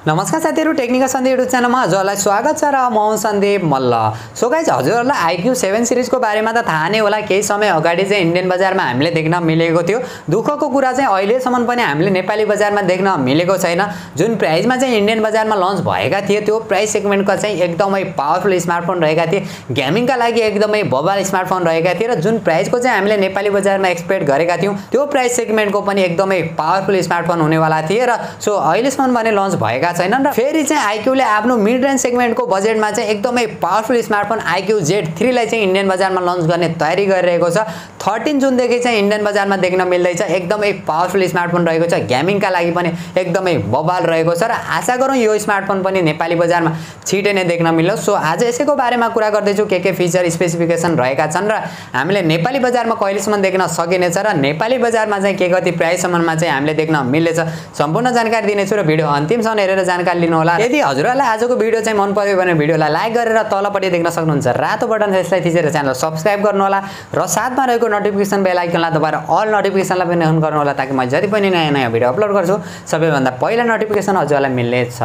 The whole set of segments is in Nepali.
नमस्कार साथीहरु, टेक्निकल सन्दीप युट्युब च्यानलमा हजुरलाई स्वागत छ र म सन्दीप मल्ल। सो गाइस, हजुरहरुलाई IQoo 7 सिरिजको बारेमा त थाहा नै होला। केही समय अगाडि चाहिँ इन्डियन बजारमा हामीले देख्न मिलेको थियो। दुःखको कुरा चाहिँ अहिलेसम्म पनि हामीले नेपाली बजारमा देख्न मिलेको छैन। जुन प्राइसमा चाहिँ इन्डियन बजारमा लन्च भएका थिए त्यो प्राइस सेगमेन्टका चाहिँ एकदमै पावरफुल स्मार्टफोन रहेका थिए। गेमिङका लागि एकदमै बबाल स्मार्टफोन रहेका थिए र जुन प्राइसको चाहिँ हामीले नेपाली बजारमा एक्सपेक्ट गरेका थियौं त्यो प्राइस सेगमेन्टको पनि एकदमै पावरफुल स्मार्टफोन हुनेवाला थिए र सो अहिलेसम्म पनि लन्च भएका छैनन् र फेरि चाहिँ IQoo ले आफ्नो मिड रेन्ज सेगमेन्टको बजेटमा चाहिँ एकदमै पावरफुल स्मार्टफोन IQoo Z3 लाई चाहिँ इन्डियन बजारमा लन्च गर्ने तयारी गरिरहेको छ। 13 जुनदेखि चाहिँ इन्डियन बजारमा देख्न मिल्दैछ। एकदमै पावरफुल स्मार्टफोन रहेको छ। गेमिङका लागि पनि एकदमै बबाल रहेको छ र आशा गरौँ यो स्मार्टफोन पनि नेपाली बजारमा छिटै नै देख्न मिलोस्। सो आज यसैको बारेमा कुरा गर्दैछु, के फिचर स्पेसिफिकेसन रहेका छन् र हामीले नेपाली बजारमा कहिलेसम्म देख्न सकिनेछ र नेपाली बजारमा चाहिँ के कति प्राइससम्ममा चाहिँ हामीले देख्न मिल्नेछ सम्पूर्ण जानकारी दिनेछु र भिडियो अन्तिमसम्म हेरेर जानकारी लिनु होला। यदि हजुरहरुलाई आजको भिडियो चाहिँ मन पर्यो भने भिडियोलाई लाइक गरेर तलपट्टि देख्न सक्नुहुन्छ रातो बटन त्यसलाई थिचेर च्यानल सब्स्क्राइब गर्नु होला र साथमा रहेको नोटिफिकेसन बेल आइकनलाई दबाएर अल नोटिफिकेसनलाई पनि अन गर्नु होला ताकि म जति पनि नयाँ भिडियो अपलोड गर्छु सबैभन्दा पहिला नोटिफिकेसन हजुरलाई मिल्नेछ।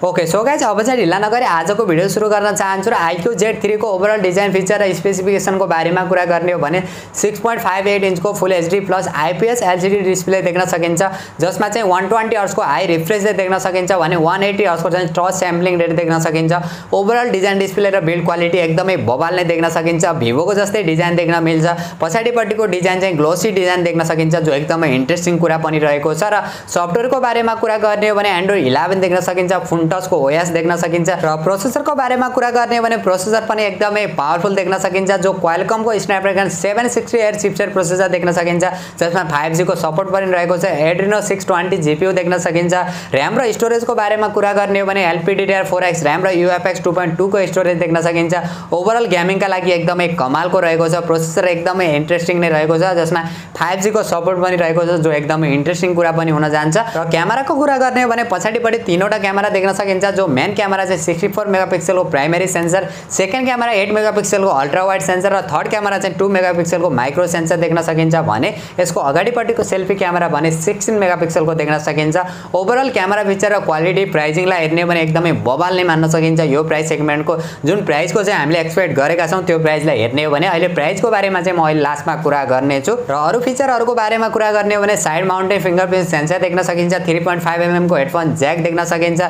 ओके, सो गाइस, अब चाहिँ ढिला नगरी आजको भिडियो सुरु गर्न चाहन्छु र IQoo Z3 को ओभरअल डिजाइन फिचर र स्पेसिफिकेसनको बारेमा कुरा गर्ने हो भने 6.58 इन्चको फुल HD plus IPS LCD display देख्न सकिन्छ जसमा चाहिँ 120 हर्ट्ज को हाई रिफ्रेश रेट देख्न सकिन्छ भने 180 हर्ट्ज को चाहिँ टच स्याम्पलिङ रेट देख्न सकिन्छ। ओभरअल डिजाइन डिस्प्ले र बिल्ड क्वालिटी एकदमै बबाल नै देख्न सकिन्छ। Vivo को जस्तै डिजाइन देख्न मिल्छ। पछाडिपट्टिको डिजाइन चाहिँ ग्लोसी डिजाइन देख्न सकिन्छ जो एकदमै इन्ट्रेस्टिङ कुरा पनि रहेको छ र सफ्टवेयरको बारेमा कुरा गर्ने हो भने Android 11 देख्न सकिन्छ। टचको OS देख्न सकिन्छ र प्रोसेसरको बारेमा कुरा गर्ने हो भने प्रोसेसर पनि एकदमै पावरफुल देख्न सकिन्छ जो क्वालकमको स्न्यापड्रैगन 768 चिपसेट प्रोसेसर देख्न सकिन्छ जसमा 5G को सपोर्ट पनि रहेको छ। Adreno 620 GPU देख्न सकिन्छ। र्याम र स्टोरेजको बारेमा कुरा गर्ने हो भने LPDDR4X र्याम र UFS 2.2 को स्टोरेज देख्न सकिन्छ। ओभरअल गेमिङका लागि एकदमै कमालको रहेको छ। प्रोसेसर एकदमै इन्ट्रेस्टिङ नै रहेको छ जसमा 5G को सपोर्ट पनि रहेको छ जो एकदमै इन्ट्रेस्टिङ कुरा पनि हुन जान्छ। र क्यामेराको कुरा गर्ने हो भने पछाडिपट्टि तीनवटा क्यामेरा देख्न सकिन्छ जो मेन क्यामेरा चाहिँ 64 मेगापिक्सल को primary sensor, second camera 8 megapixel को अल्ट्रा वाइड सेन्सर र थर्ड क्यामेरा चाहिँ 2 मेगापिक्सल को माइक्रो सेन्सर देख्न सकिन्छ भने यसको अगाडिपट्टिको सेल्फी क्यामेरा भने 16 मेगापिक्सल को देख्न सकिन्छ। ओभरअल क्यामेरा फिचर र क्वालिटी प्राइसिङलाई हेर्ने भने एकदमै बबाल नै मान्न सकिन्छ। यो प्राइस सेगमेन्टको जुन प्राइसको चाहिँ हामीले एक्सपेक्ट गरेका छौं त्यो प्राइसलाई हेर्ने हो भने अहिले प्राइसको बारेमा चाहिँ म अहिले लास्टमा कुरा गर्ने छु र अरु फिचरहरुको बारेमा कुरा गर्ने हो भने साइड माउन्टेड फिंगरप्रिन्ट सेन्सर देख्न सकिन्छ। 3.5 mm को हेडफोन ज्याक देख्न सकिन्छ।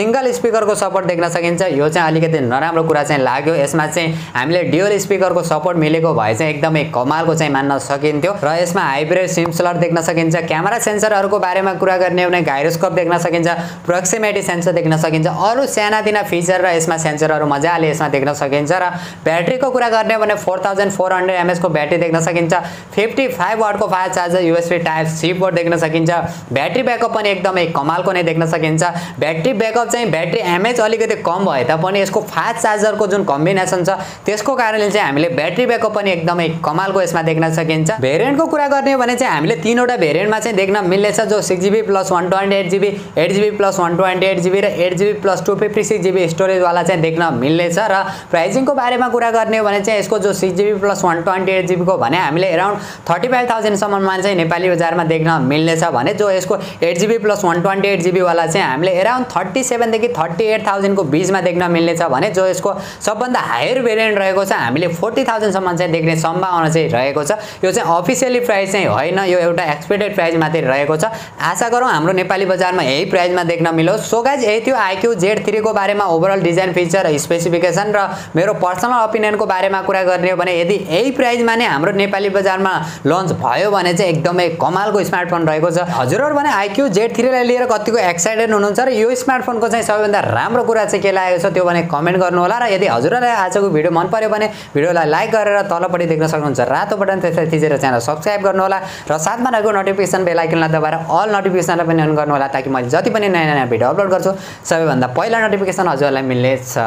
सिंगल स्पिकरको सपोर्ट देख्न सकिन्छ। यो चाहिँ अलिकति नराम्रो कुरा चाहिँ लाग्यो। यसमा चाहिँ हामीले ड्युअल स्पिकरको सपोर्ट मिलेको भए चाहिँ एकदमै कमालको चाहिँ मान्न सकिन्थ्यो र यसमा हाइब्रिड सिम स्लट देख्न सकिन्छ। क्यामेरा सेन्सरहरुको बारेमा कुरा गर्ने हो भने गाइरोस्कोप देख्न सकिन्छ, प्रोक्सिमिटी सेन्सर देख्न सकिन्छ। अरु सानातिना फिचर र यसमा सेन्सरहरु मजाले यसमा देख्न सकिन्छ र ब्याट्रीको कुरा गर्ने हो भने 4400 mAh को ब्याट्री देख्न सकिन्छ। 55 वाट को fast charger USB type C port देख्न सकिन्छ। ब्याट्री ब्याकअप पनि एकदमै कमालको नै देख्न सकिन्छ। ब्याट्री ब्याकअप चाहिँ ब्याट्री एमएच अलिकति कम भए तापनि यसको फास्ट चार्जरको जुन कम्बिनेसन छ त्यसको कारणले चाहिँ हामीले ब्याट्री ब्याकअप पनि एकदमै कमालको यसमा देख्न सकिन्छ। भेरिएन्टको कुरा गर्ने हो भने चाहिँ हामीले तीनवटा भेरिएन्टमा चाहिँ देख्न मिल्नेछ जो 6GB + 128GB, 8GB + 128GB र 8GB + 256GB स्टोरेज वाला चाहिँ देख्न मिल्नेछ र प्राइसिङको बारेमा कुरा गर्ने हो भने चाहिँ यसको जो 6GB + 128GB को भने हामीले अराउन्ड 35000 सम्ममा चाहिँ नेपाली बजारमा देख्न मिल्नेछ भने जो यसको 8GB + 128GB वाला चाहिँ हामीले अराउन्ड 37 देखि 38000 को बीचमा देख्न मिल्नेछ भने जो यसको सबभन्दा हायर भेरिएन्ट रहेको छ हामीले 40000 सम्म चाहिँ देख्ने सम्भावना चाहिँ रहेको छ। यो चाहिँ अफिसियली प्राइस चाहिँ होइन, यो एउटा एक्सपेक्टेड प्राइस मात्रै रहेको छ। आशा गरौँ हाम्रो नेपाली बजारमा यही प्राइसमा देख्न मिलोस्। सो गाइस, यही थियो IQoo Z3 को बारेमा ओभरअल डिजाइन फिचर स्पेसिफिकेसन र मेरो पर्सनल ओपिनियनको बारेमा कुरा गर्ने हो भने यदि यही प्राइसमा नै हाम्रो नेपाली बजारमा लन्च भयो भने चाहिँ एकदमै कमालको स्मार्टफोन रहेको छ। हजुरहरु भने IQoo Z3 लाई लिएर कतिको एक्साइटेड हुनुहुन्छ र यो स्मार्टफोनको चाहिँ सबैभन्दा राम्रो कुरा चाहिँ के लागेको छ त्यो भने कमेन्ट गर्नु होला र यदि हजुरहरुलाई आजको भिडियो मन पर्यो भने भिडियोलाई लाइक गरेर तलपट्टि देख्न सक्नुहुन्छ रातो बटन त्यसलाई थिचेर च्यानल सब्स्क्राइब गर्नु होला र साथमा रहेको नोटिफिकेसन बेल आइकनलाई दबाएर अल नोटिफिकेसनलाई पनि अन गर्नु होला ताकि मैले जति पनि नयाँ भिडियो अपलोड गर्छु सबैभन्दा पहिला नोटिफिकेसन हजुरलाई मिल्नेछ।